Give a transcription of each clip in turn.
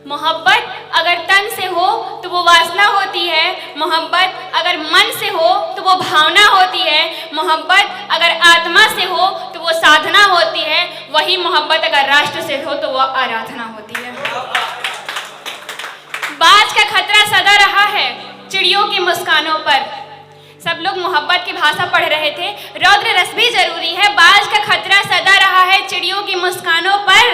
मोहब्बत अगर तन से हो तो वो वासना होती है, मोहब्बत अगर मन से हो तो वो भावना होती है, मोहब्बत अगर आत्मा से हो तो वो साधना होती है, वही मोहब्बत अगर राष्ट्र से हो तो वो आराधना होती है। बाज का खतरा सदा रहा है चिड़ियों की मुस्कानों पर। सब लोग मोहब्बत की भाषा पढ़ रहे थे, रौद्र रस भी जरूरी है। बाज का खतरा सदा रहा है चिड़ियों की मुस्कानों पर,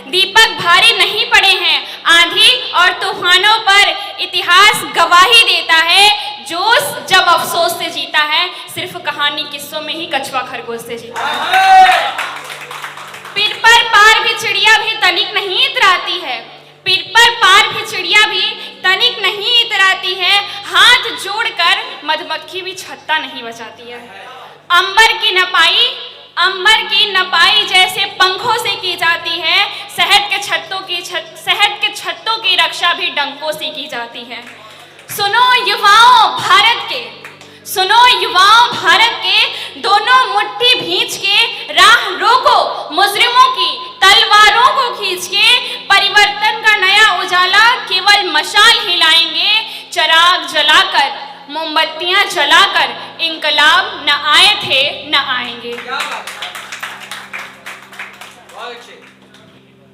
दीपक भारी नहीं पड़े हैं आंधी और तूफानों पर। इतिहास गवाही देता है जोश जब अफसोस से जीता है, सिर्फ कहानी किस्सों में ही कछुआ खरगोश से जीता है। पीर पर पार भी चिड़िया भी तनिक नहीं इतराती है, पीर पर पार भी चिड़िया भी तनिक नहीं इतराती है, हाथ जोड़कर मधुमक्खी भी छत्ता नहीं बचाती है। अंबर की नपाई जैसे पंखों से की जाती है, शहद के छत्तों की रक्षा भी डंकों से की जाती है। सुनो युवाओं भारत के दोनों मुट्ठी भींच के राह रोको मुजरिमों की तलवारों को खींच के, परिवर्तन का नया उजाला केवल मशाल हिलाएंगे, चिराग जलाकर मोमबत्तियां जलाकर इंकलाब न आए थे न आएंगे।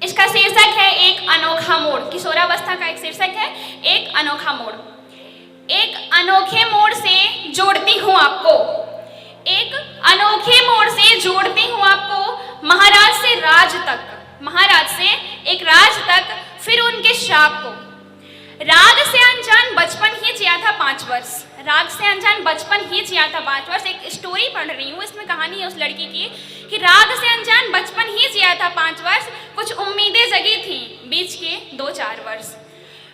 इसका शीर्षक है एक अनोखा मोड़। किशोरावस्था का एक शीर्षक है एक अनोखा मोड़। एक अनोखे मोड़ से जोड़ती हूँ आपको, एक अनोखे मोड़ से जोड़ती हूँ आपको, महाराज से राज तक, महाराज से एक राज तक, फिर उनके श्राप को। राग से अनजान बचपन ही जिया था 5 वर्ष, राग से अनजान बचपन ही जिया था 5 वर्ष। एक स्टोरी पढ़ रही हूँ, इसमें कहानी है उस लड़की की कि राग से अनजान बचपन ही जिया था 5 वर्ष, कुछ उम्मीदें जगी थी बीच के 2-4 वर्ष।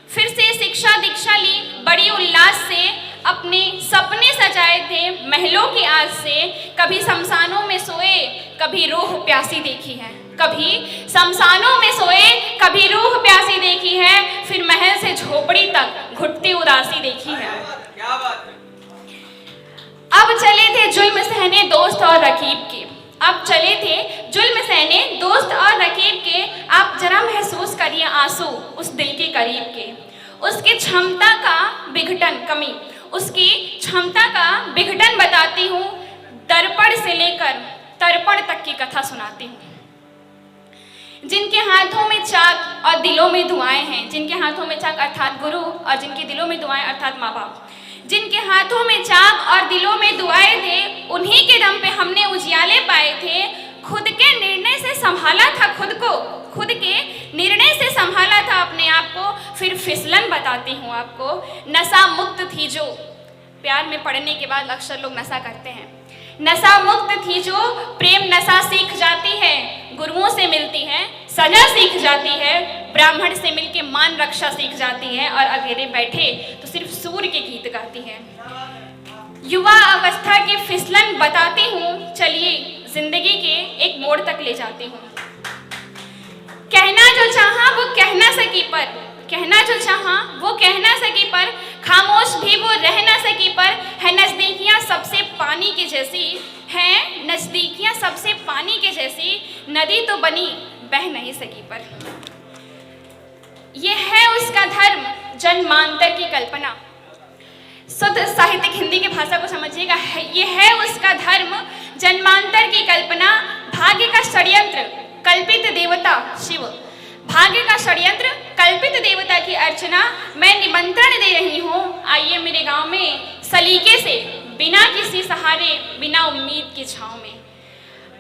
फिर से शिक्षा दीक्षा ली बड़ी उल्लास से, अपने सपने सजाए थे महलों की आज से। कभी शमशानों में सोए कभी रूह प्यासी देखी है, कभी शमशानों में सोए कभी रूह प्यासी देखी है, फिर महल से झोपड़ी तक घुटती उदासी देखी है। अब चले थे जुल्म सहने दोस्त और रकीब के, अब चले थे जुल्म सहने दोस्त और रकीब के। आप जरा महसूस करिए आंसू उस दिल के करीब के, उसकी क्षमता का विघटन कमी, उसकी क्षमता का विघटन बताती हूँ, दर्पण से लेकर तर्पण तक की कथा सुनाती हूँ। जिनके हाथों में चाक और दिलों में दुआएं हैं, जिनके हाथों में चाक अर्थात गुरु और जिनके दिलों में दुआएं अर्थात माँ बाप, जिनके हाथों में चाक और दिलों में दुआएं थे, उन्हीं के दम पे हमने उजियाले पाए थे। खुद के निर्णय से संभाला था खुद को, खुद के निर्णय से संभाला था अपने आप को। फिर फिसलन बताती हूँ आपको, नशा मुक्त थी जो, प्यार में पड़ने के बाद अक्सर लोग नशा करते हैं, नशा मुक्त थी जो, प्रेम नशा सीख जाती है, गुरुओं से मिलती है सजा सीख जाती है, ब्राह्मण से मिलके मान रक्षा सीख जाती है, और अकेले बैठे तो सिर्फ सूर्य के गीत गाती है। युवा अवस्था की फिसलन बताती हूँ, चलिए जिंदगी के एक मोड़ तक ले जाती हूँ। कहना जो चाहा वो कह ना सकी पर, कहना जो चाहा वो कह ना सकी पर, खामोश भी वो रह ना सकी पर, है नजदीकियां सबसे पानी के जैसी, है नजदीकियां सबसे पानी के जैसी, नदी तो बनी बह नहीं सकी पर। यह है उसका धर्म जन्मांतर की कल्पना। शुद्ध साहित्यिक हिंदी की भाषा को समझिएगा, ये है उसका धर्म जन्मांतर की कल्पना, भाग्य का षड्यंत्र कल्पित देवता शिव, भाग्य का षड्यंत्र कल्पित देवता की अर्चना। मैं निमंत्रण दे रही हूँ, आइए मेरे गांव में सलीके से, बिना किसी सहारे, बिना उम्मीद की छाँव में।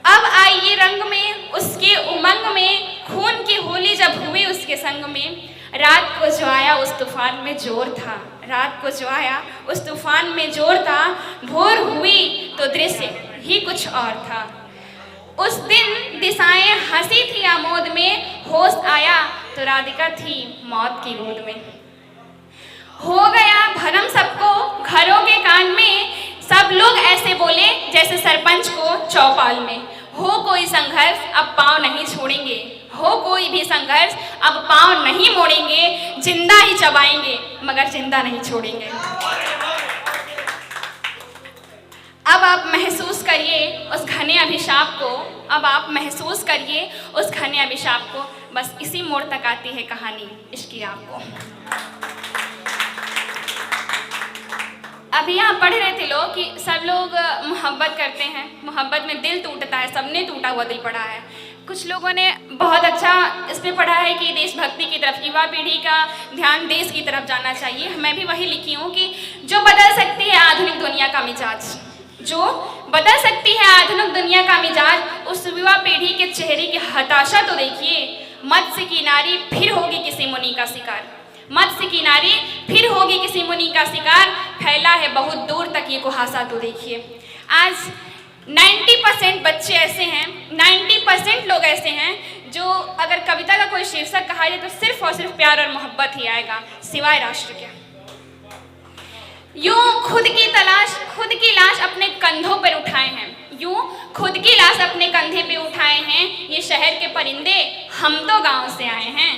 अब आइए रंग में उसके उमंग में, खून की होली जब हुई उसके संग में। रात को जो आया उस तूफान में जोर था, रात को जो आया उस तूफान में जोर था, भोर हुई तो दृश्य ही कुछ और था। उस दिन दिशाएं हंसी थी आमोद में, होश आया तो राधिका थी मौत की गोद में। हो गया भरम सबको घरों के कान में, सब लोग ऐसे बोले जैसे सरपंच को चौपाल में। हो कोई संघर्ष अब पाँव नहीं छोड़ेंगे, हो कोई भी संघर्ष अब पाँव नहीं मोड़ेंगे, जिंदा ही चबाएंगे मगर जिंदा नहीं छोड़ेंगे। अब अब आप महसूस करिए उस घने अभिशाप को, अब आप महसूस करिए उस घने अभिशाप को। बस इसी मोड़ तक आती है कहानी इश्क की राह को। अभी यहाँ पढ़ रहे थे लोग कि सब लोग मोहब्बत करते हैं, मोहब्बत में दिल टूटता है, सबने टूटा हुआ दिल पढ़ा है। कुछ लोगों ने बहुत अच्छा इस पे पढ़ा है कि देशभक्ति की तरफ, युवा पीढ़ी का ध्यान देश की तरफ जाना चाहिए। मैं भी वही लिखी हूँ कि जो बदल सकती है आधुनिक दुनिया का मिजाज, जो बदल सकती है आधुनिक दुनिया का मिजाज, उस युवा पीढ़ी के चेहरे की हताशा तो देखिए। मत्स्य की नारी फिर होगी किसी मुनि का शिकार, मत्स्य की नारी फिर होगी किसी मुनि का शिकार, फैला है बहुत दूर तक ये कुहासा तो देखिए। आज 90% बच्चे ऐसे हैं, 90% लोग ऐसे हैं जो अगर कविता का कोई शीर्षक कहा जाए तो सिर्फ और सिर्फ प्यार और मोहब्बत ही आएगा, सिवाय राष्ट्र के। यूं खुद की लाश अपने कंधों पर उठाए हैं, यूं खुद की लाश अपने कंधे पे उठाए हैं ये शहर के परिंदे, हम तो गांव से आए हैं।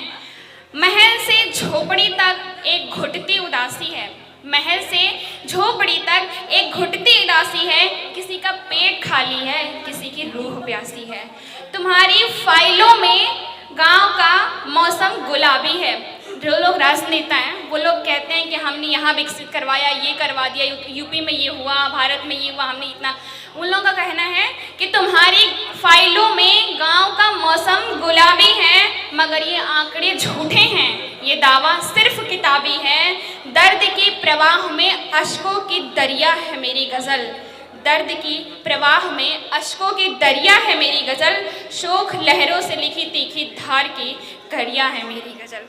महल से झोपड़ी तक एक घुटती उदासी है, महल से झोपड़ी तक एक घुटती उदासी है, किसी का पेट खाली है, किसी की रूह प्यासी है। तुम्हारी फाइलों में गांव का मौसम गुलाबी है। जो लोग राजनेता हैं वो लोग कहते हैं कि हमने यहाँ विकसित करवाया, ये करवा दिया, यूपी में ये हुआ, भारत में ये हुआ, हमने इतना। उन लोगों का कहना है कि तुम्हारी फाइलों में गांव का मौसम गुलाबी है, मगर ये आंकड़े झूठे हैं, ये दावा सिर्फ किताबी है। दर्द की प्रवाह में अश्कों की दरिया है मेरी गज़ल, दर्द की प्रवाह में अश्कों की दरिया है मेरी गज़ल, शोख लहरों से लिखी तीखी धार की घड़ियाँ है मेरी गज़ल।